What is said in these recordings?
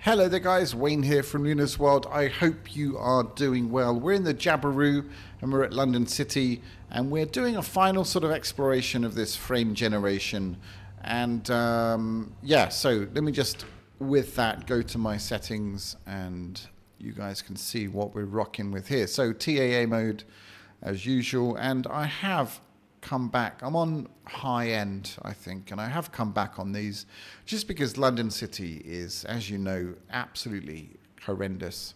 Hello there guys, Wayne here from Luna's World. I hope you are doing well. We're in the Jabberoo and we're at London City and we're doing a final sort of exploration of this frame generation. And yeah, so let me just, with that, go to my settings and you guys can see what we're rocking with here. So TAA mode as usual, and I have come back. I'm on high end, I think, and I have come back on these just because London City is, as you know, absolutely horrendous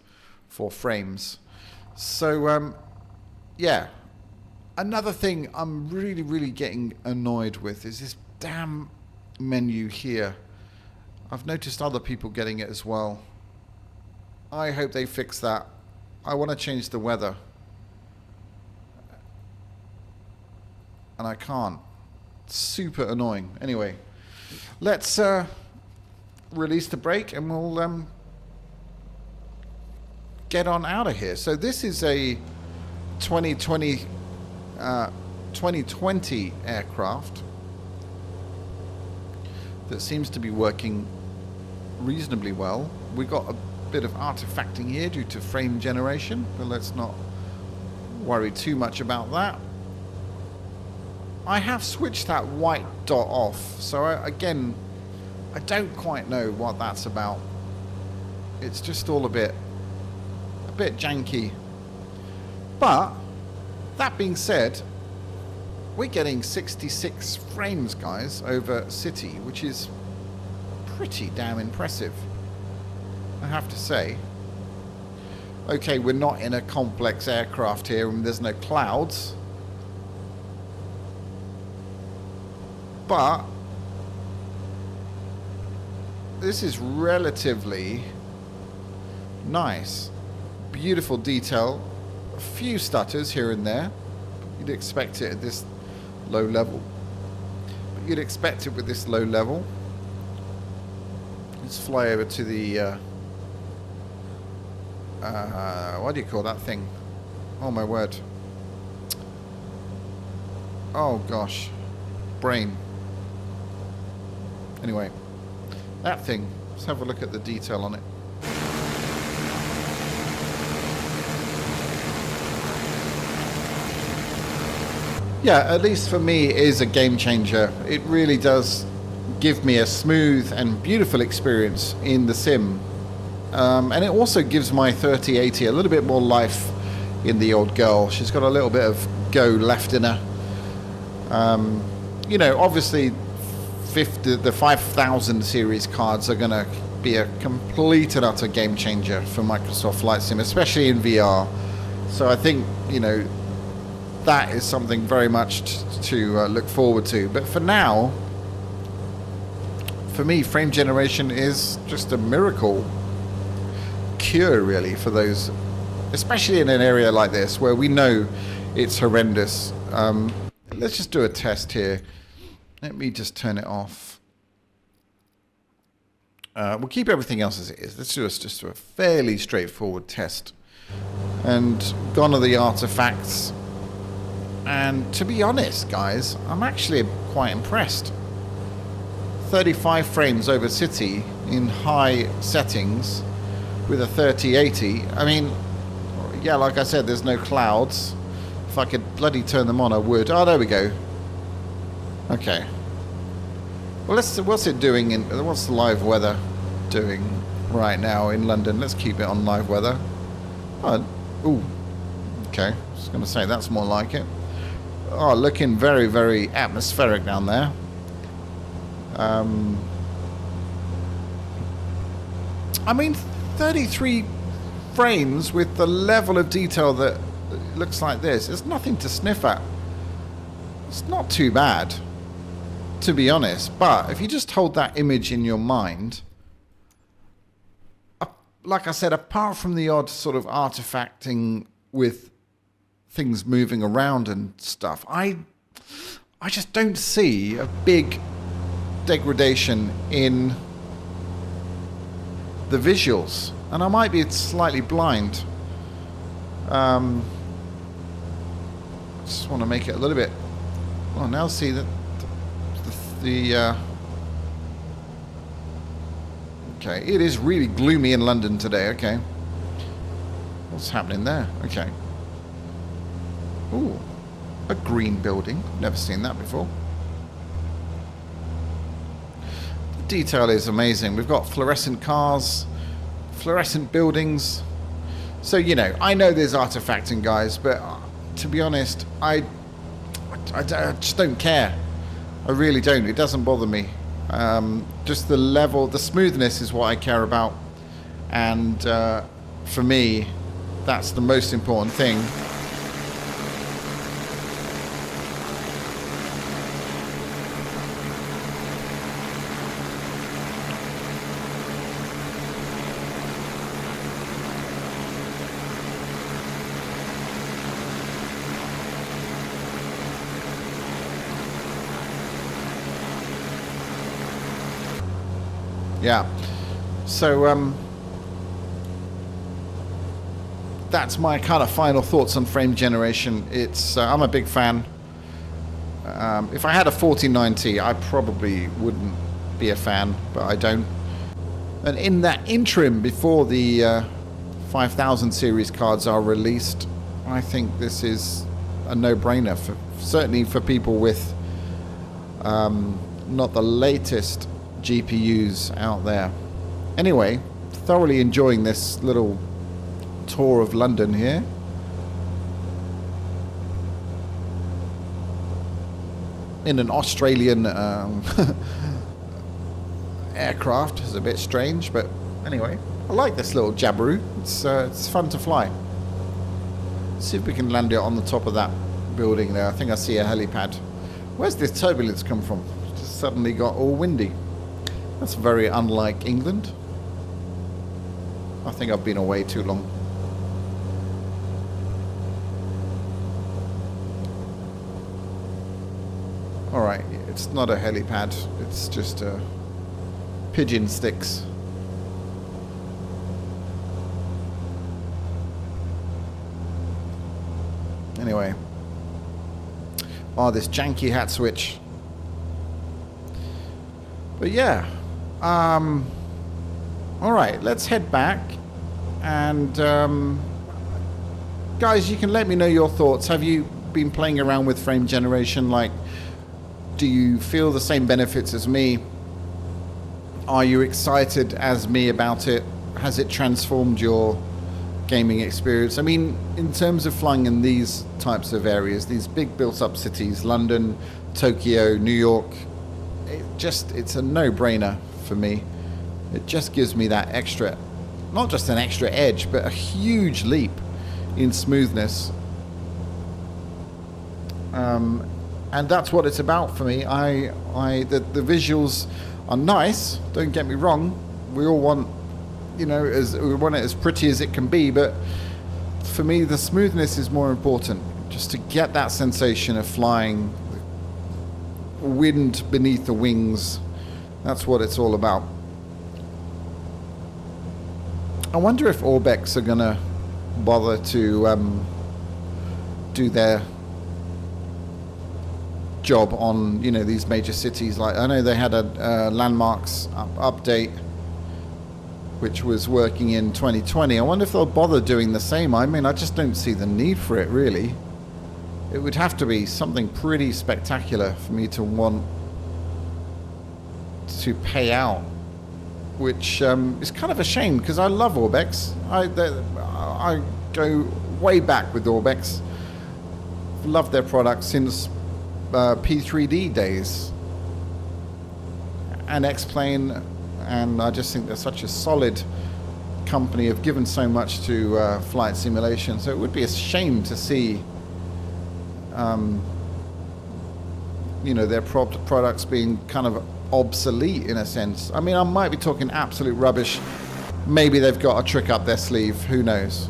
for frames. So yeah, another thing I'm really getting annoyed with is this damn menu here. I've noticed other people getting it as well. I hope they fix that. I want to change the weather and I can't. Super annoying. Anyway, let's release the brake and we'll get on out of here. So this is a 2020 aircraft that seems to be working reasonably well. We got a bit of artifacting here due to frame generation, but let's not worry too much about that. I have switched that white dot off, so again, I don't quite know what that's about. It's just all a bit janky. But that being said, we're getting 66 frames, guys, over City, which is pretty damn impressive, I have to say. Okay, we're not in a complex aircraft here and there's no clouds. But this is relatively nice. Beautiful detail. A few stutters here and there. You'd expect it at this low level. But you'd expect it with this low level. Let's fly over to the what do you call that thing? Oh my word. Oh gosh. Brain. Anyway, that thing, let's have a look at the detail on it. Yeah, at least for me, it is a game changer. It really does give me a smooth and beautiful experience in the sim. And it also gives my 3080 a little bit more life in the old girl. She's got a little bit of go left in her. You know, obviously the 5000 series cards are going to be a complete and utter game changer for Microsoft Flight Sim, especially in VR. So I think, you know, that is something very much to look forward to. But for now, for me, frame generation is just a miracle cure, really, for those, especially in an area like this where we know it's horrendous. Let's just do a test here. Let me just turn it off. We'll keep everything else as it is. Let's do just a fairly straightforward test. And gone are the artifacts. And to be honest, guys, I'm actually quite impressed. 35 frames over City in high settings with a 3080. I mean, yeah, like I said, there's no clouds. If I could bloody turn them on, I would. Oh, there we go. Okay. Well, what's it doing what's the live weather doing right now in London? Let's keep it on live weather. Oh, ooh. Okay. I was going to say that's more like it. Oh, looking very atmospheric down there. I mean, 33 frames with the level of detail that looks like this. There's nothing to sniff at. It's not too bad, to be honest. But if you just hold that image in your mind, like I said, apart from the odd sort of artifacting with things moving around and stuff, I just don't see a big degradation in the visuals. And I might be slightly blind. Just want to make it a little bit. Well, now see that the Okay, it is really gloomy in London today. Okay. What's happening there? Okay. Ooh, a green building. Never seen that before. The detail is amazing. We've got fluorescent cars, fluorescent buildings. So, you know, I know there's artifacting, guys, but to be honest, I just don't care. I really don't. It doesn't bother me. Just the level, the smoothness is what I care about. And for me, that's the most important thing. Yeah. So that's my kind of final thoughts on frame generation. It's I'm a big fan. If I had a 4090, I probably wouldn't be a fan, but I don't. And in that interim, before the 5000 series cards are released, I think this is a no-brainer, certainly for people with not the latest GPUs out there. Anyway, thoroughly enjoying this little tour of London here. In an Australian aircraft. It's a bit strange, but anyway, I like this little Jabiru. It's fun to fly. Let's see if we can land it on the top of that building there. I think I see a helipad. Where's this turbulence come from? Just suddenly got all windy. That's very unlike England. I think I've been away too long. Alright, it's not a helipad, it's just pigeon sticks. Anyway. Oh, this janky hat switch. But yeah. Alright, let's head back. And guys, you can let me know your thoughts. Have you been playing around with frame generation? Like, do you feel the same benefits as me? Are you excited as me about it? Has it transformed your gaming experience? I mean, in terms of flying in these types of areas, these big built-up cities, London, Tokyo, New York, it's a no-brainer for me. It just gives me that extra, not just an extra edge, but a huge leap in smoothness. And that's what it's about for me. The visuals are nice, don't get me wrong. We all want, we want it as pretty as it can be, but for me, the smoothness is more important. Just to get that sensation of flying, wind beneath the wings, that's what it's all about. I wonder if Orbex are gonna bother to do their job on these major cities. Like, I know they had a landmarks update which was working in 2020. I wonder if they'll bother doing the same. I mean, I just don't see the need for it, really. It would have to be something pretty spectacular for me to want to pay out, which is kind of a shame, because I love Orbex. I go way back with Orbex. Loved their product since P3D days and X-Plane, and I just think they're such a solid company, have given so much to flight simulation, so it would be a shame to see their products being kind of obsolete in a sense. I mean, I might be talking absolute rubbish. Maybe they've got a trick up their sleeve, who knows.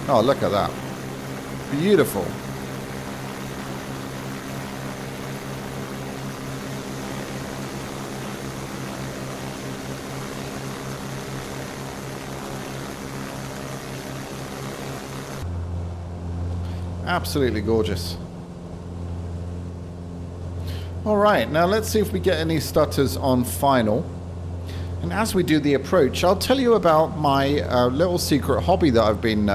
Oh, look at that. Beautiful. Absolutely gorgeous. All right, now let's see if we get any stutters on final. And as we do the approach, I'll tell you about my little secret hobby that I've been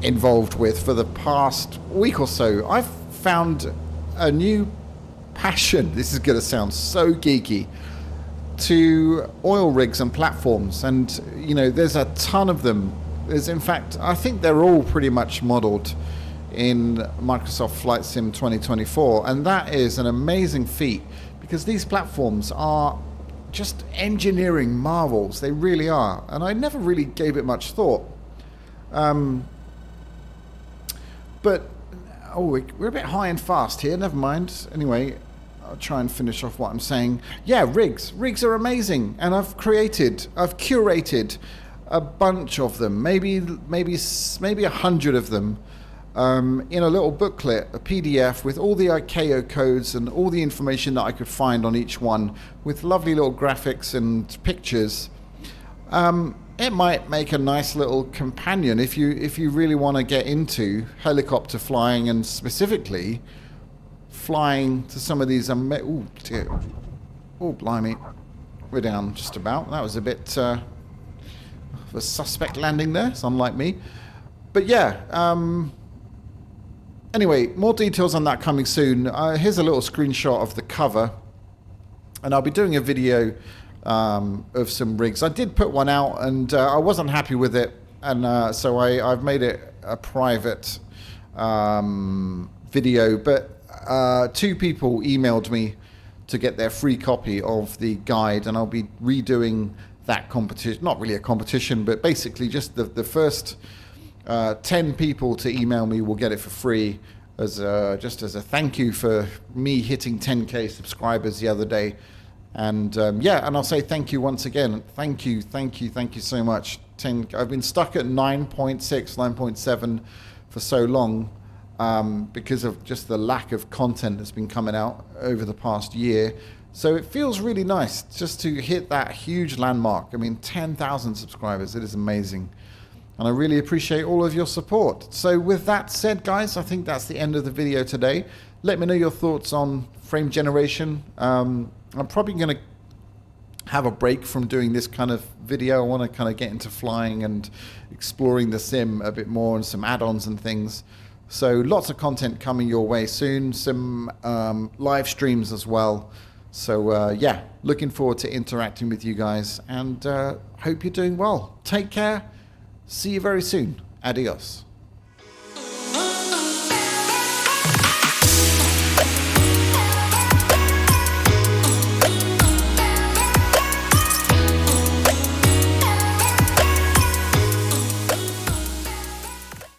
involved with for the past week or so. I've found a new passion, this is going to sound so geeky, to oil rigs and platforms. And, you know, there's a ton of them. There's, in fact, I think they're all pretty much modeled in Microsoft Flight Sim 2024. And that is an amazing feat because these platforms are just engineering marvels. They really are. And I never really gave it much thought. But, oh, we're a bit high and fast here. Never mind. Anyway, I'll try and finish off what I'm saying. Yeah, rigs. Rigs are amazing. And I've curated a bunch of them. Maybe 100 of them in a little booklet, a PDF with all the ICAO codes and all the information that I could find on each one with lovely little graphics and pictures. It might make a nice little companion if you really want to get into helicopter flying and specifically flying to some of these. Oh dear! Oh blimey, we're down just about. That was a bit of a suspect landing there. It's unlike me, but yeah. Anyway, more details on that coming soon. Here's a little screenshot of the cover, and I'll be doing a video of some rigs. I did put one out and I wasn't happy with it, and so I've made it a private video, but 2 people emailed me to get their free copy of the guide, and I'll be redoing that competition. Not really a competition, but basically just the first 10 people to email me will get it for free as just as a thank you for me hitting 10k subscribers the other day. And yeah, and I'll say thank you once again. Thank you so much. I've been stuck at 9.6, 9.7 for so long because of just the lack of content that's been coming out over the past year. So it feels really nice just to hit that huge landmark. I mean, 10,000 subscribers. It is amazing. And I really appreciate all of your support. So with that said, guys, I think that's the end of the video today. Let me know your thoughts on frame generation. I'm probably going to have a break from doing this kind of video. I want to kind of get into flying and exploring the sim a bit more and some add-ons and things. So lots of content coming your way soon. Some live streams as well. So yeah, looking forward to interacting with you guys, and hope you're doing well. Take care. See you very soon. Adios.